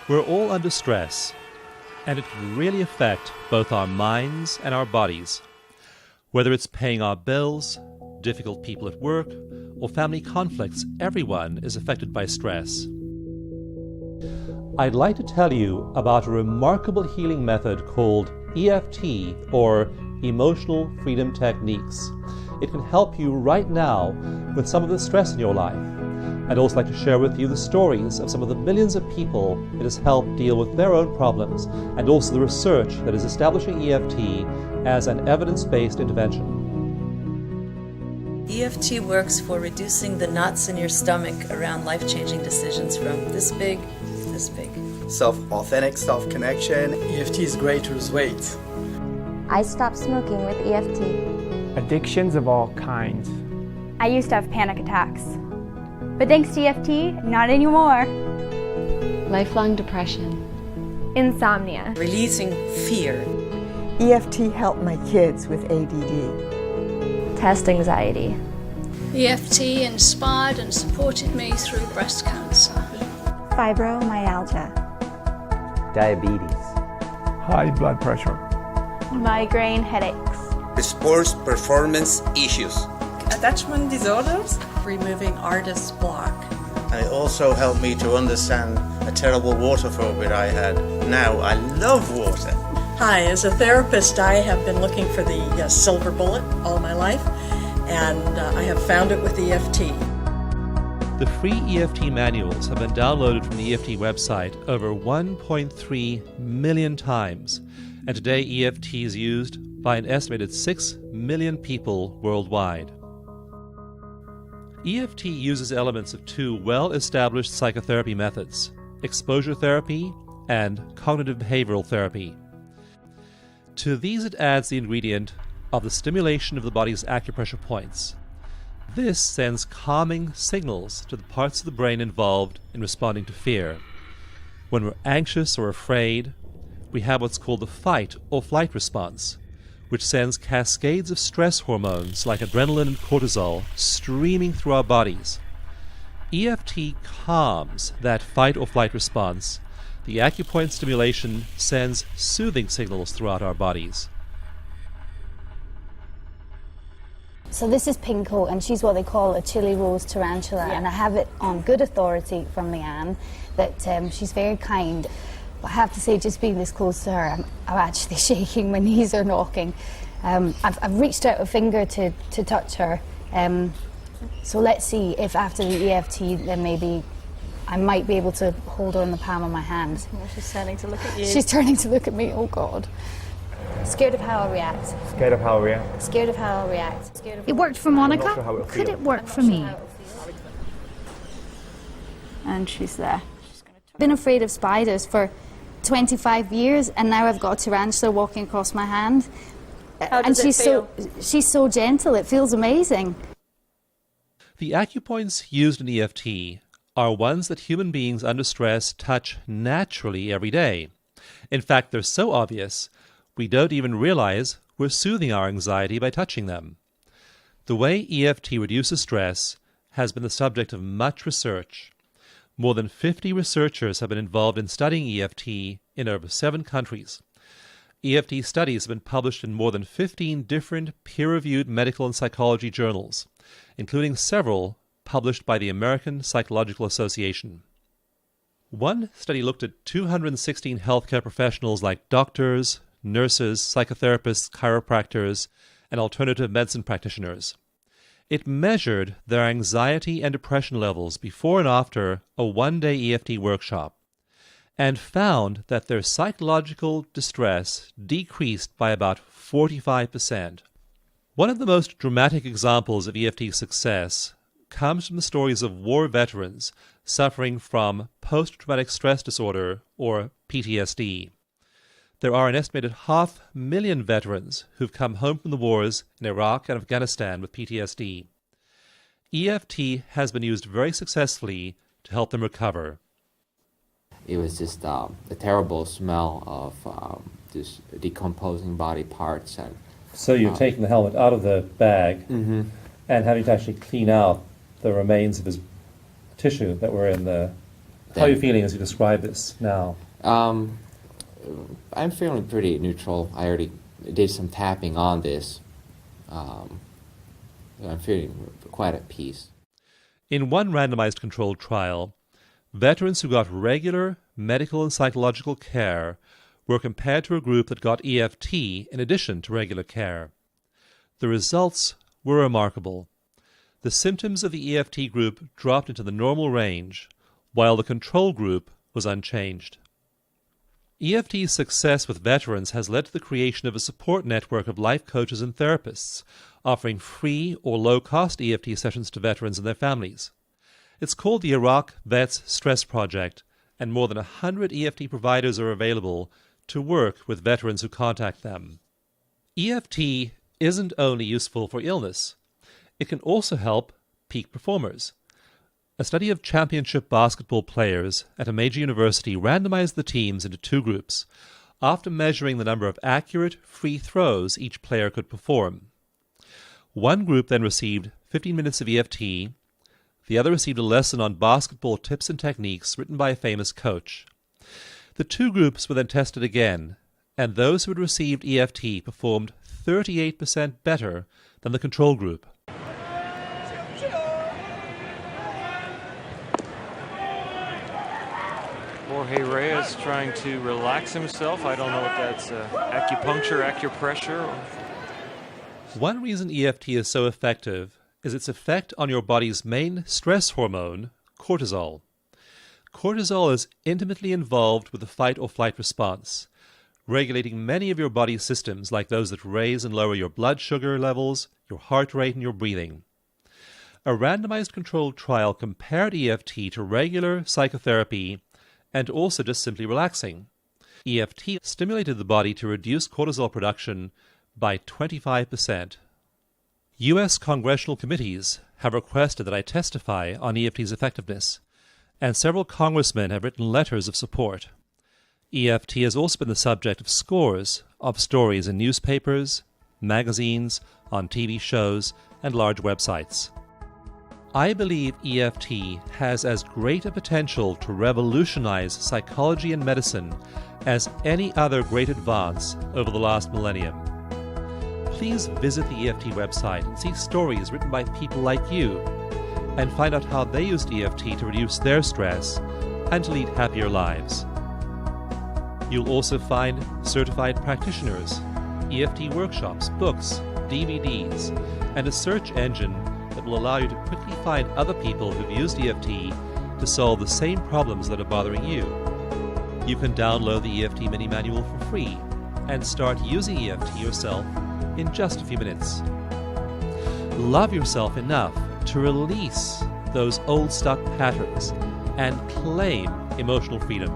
We're all under stress, and it can really affect both our minds and our bodies. Whether it's paying our bills, difficult people at work, or family conflicts, everyone is affected by stress. I'd like to tell you about a remarkable healing method called EFT, or Emotional Freedom Techniques. It can help you right now with some of the stress in your life. I'd also like to share with you the stories of some of the millions of people it has helped deal with their own problems, and also the research that is establishing EFT as an evidence-based intervention. EFT works for reducing the knots in your stomach around life-changing decisions from this big to this big. Authentic self-connection. EFT is great to lose weight. I stopped smoking with EFT. Addictions of all kinds. I used to have panic attacks. But thanks to EFT, not anymore. Lifelong depression. Insomnia. Releasing fear. EFT helped my kids with ADD. Test anxiety. EFT inspired and supported me through breast cancer. Fibromyalgia. Diabetes. High blood pressure. Migraine headaches. Sports performance issues. Attachment disorders. Removing artist block. And it also helped me to understand a terrible water phobia I had. Now I love water. Hi, as a therapist, I have been looking for the silver bullet all my life, and I have found it with EFT. The free EFT manuals have been downloaded from the EFT website over 1.3 million times, and today EFT is used by an estimated 6 million people worldwide. EFT uses elements of two well-established psychotherapy methods, exposure therapy and cognitive behavioral therapy. To these it adds the ingredient of the stimulation of the body's acupressure points. This sends calming signals to the parts of the brain involved in responding to fear. When we're anxious or afraid, we have what's called the fight or flight response, which sends cascades of stress hormones like adrenaline and cortisol streaming through our bodies. EFT calms that fight or flight response. The acupoint stimulation sends soothing signals throughout our bodies. So this is Pinko, and she's what they call a chili rose tarantula, and I have it on good authority from Leanne that she's very kind. But I have to say, just being this close to her, I'm actually shaking, my knees are knocking. I've reached out a finger to touch her, so let's see if after the EFT then maybe I might be able to hold her in the palm of my hand. Well, she's turning to look at you. She's turning to look at me, oh God. Scared of how I'll react. Scared of how I react. Scared of how I'll react. Scared of It worked for Monica. Sure Could it work for me? And she's there. I've been afraid of spiders for 25 years, and now I've got a tarantula walking across my hand. How does it feel? She's so gentle, it feels amazing. The acupoints used in EFT are ones that human beings under stress touch naturally every day. In fact, they're so obvious, we don't even realize we're soothing our anxiety by touching them. The way EFT reduces stress has been the subject of much research. More than 50 researchers have been involved in studying EFT in over 7 countries. EFT studies have been published in more than 15 different peer-reviewed medical and psychology journals, including several published by the American Psychological Association. One study looked at 216 healthcare professionals like doctors, nurses, psychotherapists, chiropractors, and alternative medicine practitioners. It measured their anxiety and depression levels before and after a one-day EFT workshop, and found that their psychological distress decreased by about 45%. One of the most dramatic examples of EFT success comes from the stories of war veterans suffering from post-traumatic stress disorder, or PTSD. There are an estimated 500,000 veterans who've come home from the wars in Iraq and Afghanistan with PTSD. EFT has been used very successfully to help them recover. It was just a terrible smell of just decomposing body parts. And So you're taking the helmet out of the bag and having to actually clean out the remains of his tissue that were in the How are you feeling as you describe this now? I'm feeling pretty neutral. I already did some tapping on this. I'm feeling quite at peace. In one randomized controlled trial, veterans who got regular medical and psychological care were compared to a group that got EFT in addition to regular care. The results were remarkable. The symptoms of the EFT group dropped into the normal range, while the control group was unchanged. EFT's success with veterans has led to the creation of a support network of life coaches and therapists, offering free or low-cost EFT sessions to veterans and their families. It's called the Iraq Vets Stress Project, and more than 100 EFT providers are available to work with veterans who contact them. EFT isn't only useful for illness. It can also help peak performers. A study of championship basketball players at a major university randomized the teams into two groups after measuring the number of accurate free throws each player could perform. One group then received 15 minutes of EFT. The other received a lesson on basketball tips and techniques written by a famous coach. The two groups were then tested again, and those who had received EFT performed 38% better than the control group. Jorge Reyes trying to relax himself. I don't know what that's, acupuncture, acupressure. One reason EFT is so effective is its effect on your body's main stress hormone, cortisol. Cortisol is intimately involved with the fight or flight response, regulating many of your body's systems like those that raise and lower your blood sugar levels, your heart rate, and your breathing. A randomized controlled trial compared EFT to regular psychotherapy and also just simply relaxing. EFT stimulated the body to reduce cortisol production by 25%. U.S. congressional committees have requested that I testify on EFT's effectiveness, and several congressmen have written letters of support. EFT has also been the subject of scores of stories in newspapers, magazines, on TV shows, and large websites. I believe EFT has as great a potential to revolutionize psychology and medicine as any other great advance over the last millennium. Please visit the EFT website and see stories written by people like you, and find out how they used EFT to reduce their stress and to lead happier lives. You'll also find certified practitioners, EFT workshops, books, DVDs, and a search engine that will allow you to quickly find other people who've used EFT to solve the same problems that are bothering you. You can download the EFT mini manual for free and start using EFT yourself in just a few minutes. Love yourself enough to release those old stuck patterns and claim emotional freedom.